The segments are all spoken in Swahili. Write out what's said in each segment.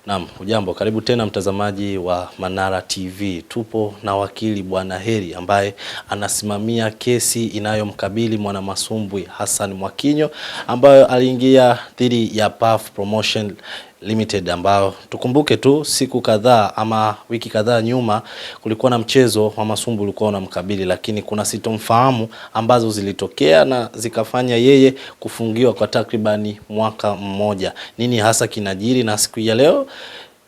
Naam, hujambo, karibu tena mtazamaji wa Manara TV. Tupo na wakili Bwana Heri ambaye anasimamia kesi inayomkabili mwanamasumbwi Hassan Mwakinyo ambayo aliingia dhidi ya Puff Promotion Limited, ambao tukumbuke tu siku kadhaa ama wiki kadhaa nyuma kulikuwa na mchezo wa masumbwi ulikuwa unamkabili, lakini kuna sitomfahamu ambazo zilitokea na zikafanya yeye kufungiwa kwa takribani mwaka mmoja. Nini hasa kinajiri? Na siku ya leo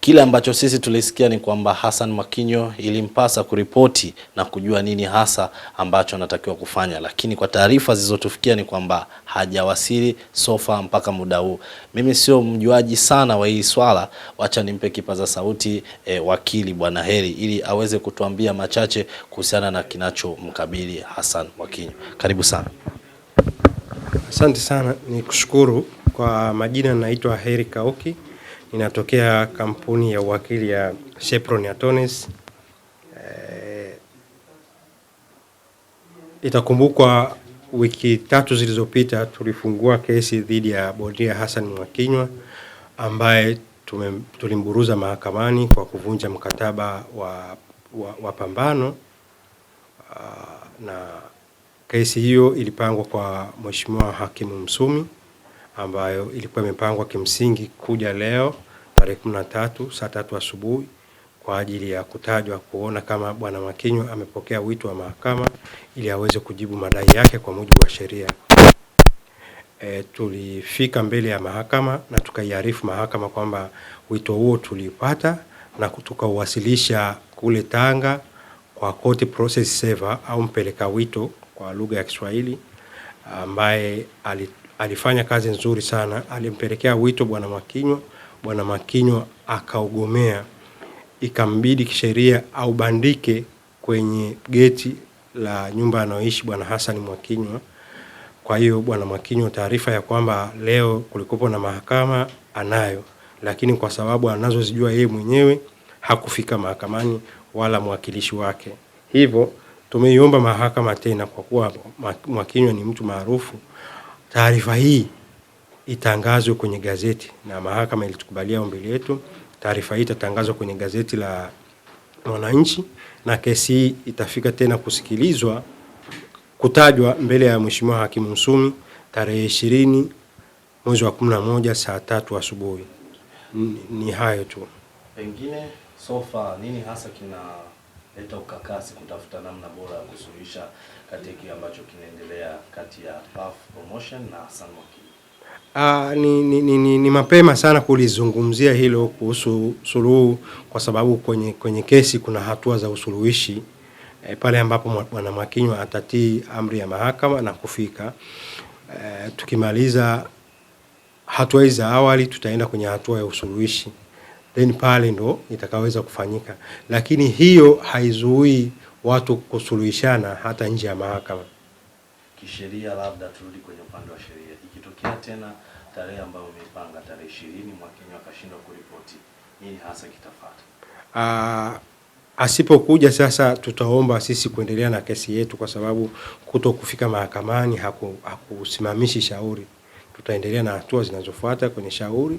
kile ambacho sisi tulisikia ni kwamba Hassan Mwakinyo ilimpasa kuripoti na kujua nini hasa ambacho anatakiwa kufanya, lakini kwa taarifa zilizotufikia ni kwamba hajawasili sofa mpaka muda huu. Mimi sio mjuaji sana wa hii swala, wacha nimpe kipaza sauti wakili Bwana Heri ili aweze kutuambia machache kuhusiana na kinachomkabili Hassan Mwakinyo. Karibu sana. Asante sana, nikushukuru. Kwa majina naitwa Heri Kauki. Ninatokea kampuni ya wakili ya Chevron Attorneys. Itakumbukwa wiki 3 zilizopita tulifungua kesi dhidi ya bondia Hassan Mwakinyo ambaye tulimburuza mahakamani kwa kuvunja mkataba wa pambano, na kesi hiyo ilipangwa kwa Mheshimiwa Hakimu Msumi, ambayo ilikuwa imepangwa kimsingi kuja leo tarehe 13 saa 3 asubuhi kwa ajili ya kutajwa kuona kama Bwana Mwakinyo amepokea wito wa mahakama ili aweze kujibu madai yake kwa mujibu wa sheria. Tulifika mbele ya mahakama na tukaiarifu mahakama kwamba wito huo tulipata na tukauwasilisha kule Tanga kwa court process server au mpeleka wito kwa lugha ya Kiswahili, ambaye alifanya kazi nzuri sana. Alimpelekea wito Bwana Mwakinyo. Bwana Mwakinyo akaugomea, ikambidi kisheria au bandike kwenye geti la nyumba anaoishi Bwana Hassan Mwakinyo. Kwa hiyo Bwana Mwakinyo taarifa ya kwamba leo kulikopo na mahakama anayo, lakini kwa sababu anazozijua yeye mwenyewe hakufika mahakamani wala mwakilishi wake. Hivyo tumeiomba mahakama tena, kwa kuwa Mwakinyo ni mtu maarufu, taarifa hii itangazwe kwenye gazeti, na mahakama ilitukubalia ombi letu. Taarifa hii itatangazwa kwenye gazeti la Mwananchi na kesi hii itafika tena kusikilizwa, kutajwa mbele ya Mheshimiwa Hakimu Msumi tarehe 20 mwezi wa 11 saa 3 asubuhi. Ni hayo tu. Pengine sofa nini hasa kinaleta ukakasi kutafuta namna bora ya kusuluhisha katika kile ambacho kinaendelea kati ya Puff Promotion na Hassan Mwakinyo? Ni mapema sana kulizungumzia hilo kuhusu suluhu, kwa sababu kwenye kesi kuna hatua za usuluhishi. Pale ambapo Bwana Mwakinyo atatii amri ya mahakama na kufika, tukimaliza hatua hizi za awali tutaenda kwenye hatua ya usuluhishi, then pale ndo itakaweza kufanyika. Lakini hiyo haizuii watu kusuluhishana hata nje ya mahakama. Kisheria, labda turudi kwenye upande wa sheria, ikitokea tena tarehe ambayo umepanga tarehe 20 Mwakinyo akashindwa kuripoti, nini hasa kitafuata? Asipokuja sasa, tutaomba sisi kuendelea na kesi yetu, kwa sababu kuto kufika mahakamani hakusimamishi shauri. Tutaendelea na hatua zinazofuata kwenye shauri,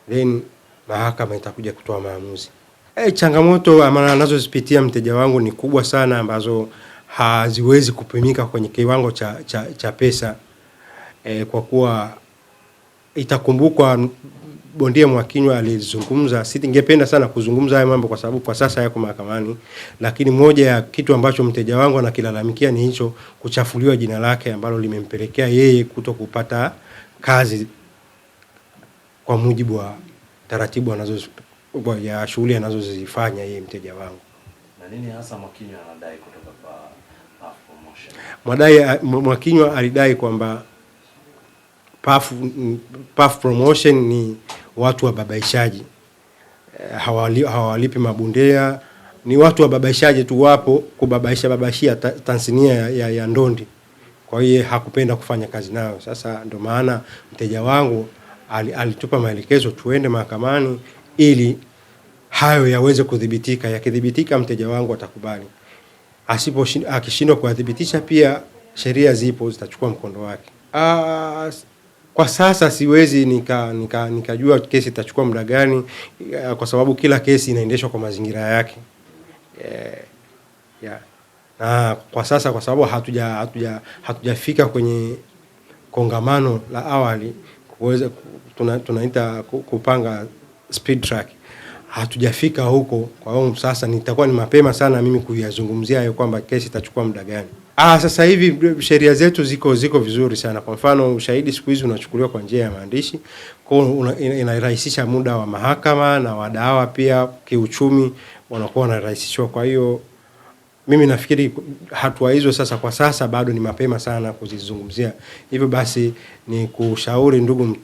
then mahakama itakuja kutoa maamuzi. Changamoto anazozipitia mteja wangu ni kubwa sana, ambazo haziwezi kupimika kwenye kiwango cha pesa. Kwa kuwa itakumbukwa bondia Mwakinyo alizungumza, ningependa sana kuzungumza haya mambo kwa sababu kwa sasa yako mahakamani, lakini moja ya kitu ambacho mteja wangu anakilalamikia ni hicho kuchafuliwa jina lake, ambalo limempelekea yeye kuto kupata kazi kwa mujibu wa taratibu ya shughuli anazozifanya yeye mteja wangu. Na nini hasa Mwakinyo anadai kutoka kwa Puff Promotion? Mwakinyo alidai kwamba Puff Promotion ni watu wababaishaji, hawalipi mabundea, ni watu wababaishaji tu, wapo kubabaishia Tanzania ya ndondi. Kwa hiyo hakupenda kufanya kazi nao. Sasa ndo maana mteja wangu alitupa maelekezo tuende mahakamani ili hayo yaweze kudhibitika. Yakidhibitika mteja wangu atakubali. Akishindwa kudhibitisha, pia sheria zipo zitachukua mkondo wake. Kwa sasa siwezi nikajua kesi itachukua muda gani, kwa sababu kila kesi inaendeshwa kwa mazingira yake. Na kwa sasa, kwa sababu hatujafika kwenye kongamano la awali kuweza tunaita kupanga speed track, hatujafika huko. Kwa hiyo sasa nitakuwa ni mapema sana mimi kuyazungumzia hayo kwamba kesi itachukua muda gani. Sasa hivi sheria zetu ziko vizuri sana. Kwa mfano, ushahidi siku hizi unachukuliwa kwa njia ya maandishi, kwa inarahisisha muda wa mahakama, na wadawa pia kiuchumi wanakuwa wanarahisishwa. Kwa hiyo mimi nafikiri hatua hizo sasa, kwa sasa bado ni mapema sana kuzizungumzia. Hivyo basi ni kushauri ndugu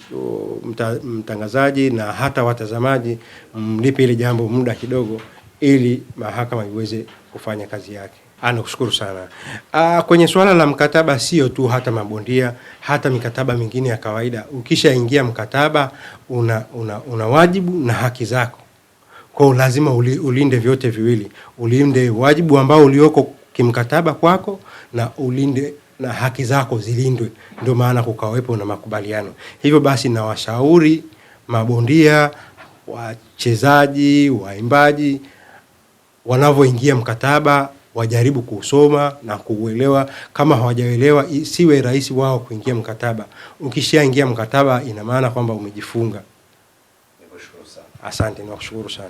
mtangazaji na hata watazamaji, mlipe ile jambo muda kidogo ili mahakama iweze kufanya kazi yake. Nakushukuru sana. Kwenye swala la mkataba, sio tu hata mabondia, hata mikataba mingine ya kawaida, ukishaingia mkataba una wajibu na haki zako. Kwa lazima ulinde vyote viwili. Ulinde wajibu ambao ulioko kimkataba kwako, na ulinde na haki zako zilindwe. Ndio maana kukawepo na makubaliano. Hivyo basi na washauri mabondia, wachezaji, waimbaji, wanavyoingia mkataba wajaribu kusoma na kuuelewa. Kama hawajaelewa, siwe rahisi wao kuingia mkataba. Ukishaingia mkataba ina maana kwamba umejifunga. Nikushukuru sana. Asante, nakushukuru sana.